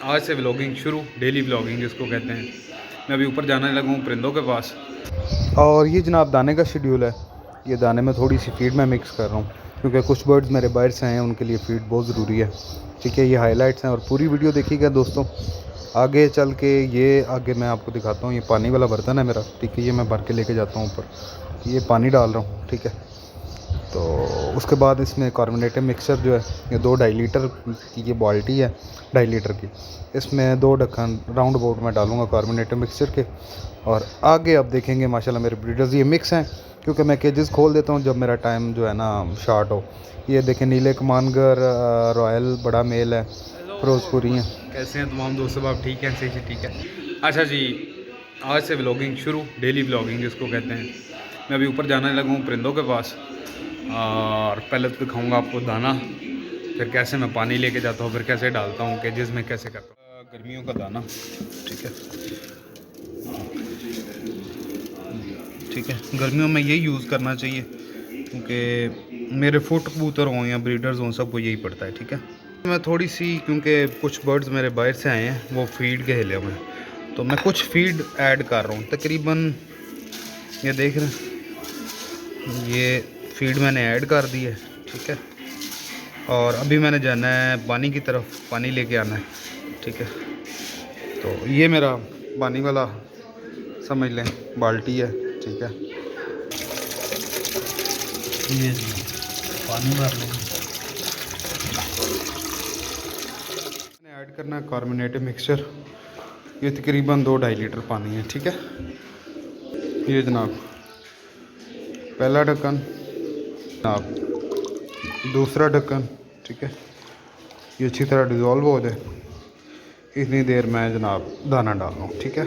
आज से व्लॉगिंग शुरू, डेली व्लॉगिंग जिसको कहते हैं। मैं अभी ऊपर जाने लगा हूँ परिंदों के पास। और ये जनाब दाने का शेड्यूल है। ये दाने में थोड़ी सी फीड मैं मिक्स कर रहा हूँ क्योंकि कुछ बर्ड्स मेरे बाहर से हैं, उनके लिए फ़ीड बहुत ज़रूरी है। ठीक है, ये हाइलाइट्स हैं और पूरी वीडियो देखिएगा दोस्तों। आगे चल के ये आगे मैं आपको दिखाता हूँ। ये पानी वाला बर्तन है मेरा, ठीक है, ये मैं भर के लेके जाता हूँ ऊपर। ये पानी डाल रहा हूँ, ठीक है। तो उसके बाद इसमें कार्बोनेटेड मिक्सचर जो है, ये 2-2.5 लीटर की ये बाल्टी है, 2.5 लीटर की। इसमें 2 ढक्कन राउंड अबाउट में डालूंगा कार्बोनेटेड मिक्सचर के। और आगे आप देखेंगे माशाल्लाह मेरे ब्रीडर्स ये मिक्स हैं, क्योंकि मैं केजेस खोल देता हूँ जब मेरा टाइम जो है ना शार्ट हो। ये देखें, नीले कमानगर रॉयल बड़ा मेल है, फिरोजपुरी हैं। कैसे हैं तमाम दोस्तों, आप ठीक हैं? सही से ठीक है। अच्छा जी, आज से व्लॉगिंग शुरू, डेली व्लॉगिंग जिसको कहते हैं। मैं अभी ऊपर जाने लगा हूँ परिंदों के पास और पहले तो दिखाऊंगा आपको दाना, फिर कैसे मैं पानी लेके जाता हूँ, फिर कैसे डालता हूँ केजेस में, कैसे करता हूँ। गर्मियों का दाना, ठीक है, ठीक है। गर्मियों में यही यूज़ करना चाहिए क्योंकि मेरे फुट कबूतर हों या ब्रीडर्स हों, सबको यही पड़ता है, ठीक है। मैं थोड़ी सी, क्योंकि कुछ बर्ड्स मेरे बाहर से आए हैं, वो फीड के हिले हुए हैं, तो मैं कुछ फीड ऐड कर रहा हूँ। तकरीबन ये देख रहे हैं, ये फीड मैंने ऐड कर दी है, ठीक है। और अभी मैंने जाना है पानी की तरफ, पानी लेके आना है, ठीक है। तो ये मेरा पानी वाला समझ लें बाल्टी है, ठीक है। ये पानी भर लेंगे। मैंने ऐड करना है कार्बोनेटेड मिक्सचर। ये तकरीबन 2-2.5 लीटर पानी है, ठीक है। ये जनाब पहला ढक्कन, जनाब दूसरा ढक्कन, ठीक है। ये अच्छी तरह डिज़ोल्व हो जाए, इतनी देर मैं जनाब दाना डाल रहा हूँ, ठीक है।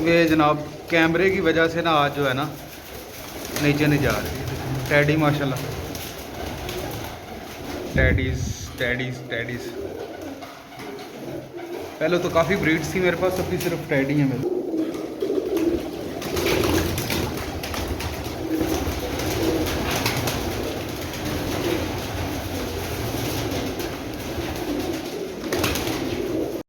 ये जनाब कैमरे की वजह से ना आज जो है ना नीचे नहीं जा रही। टैडी माशाल्लाह, टैडीज टैडीज टैडीज। पहले तो काफ़ी ब्रीड्स थी मेरे पास, अभी सिर्फ टैडी हैं मेरे।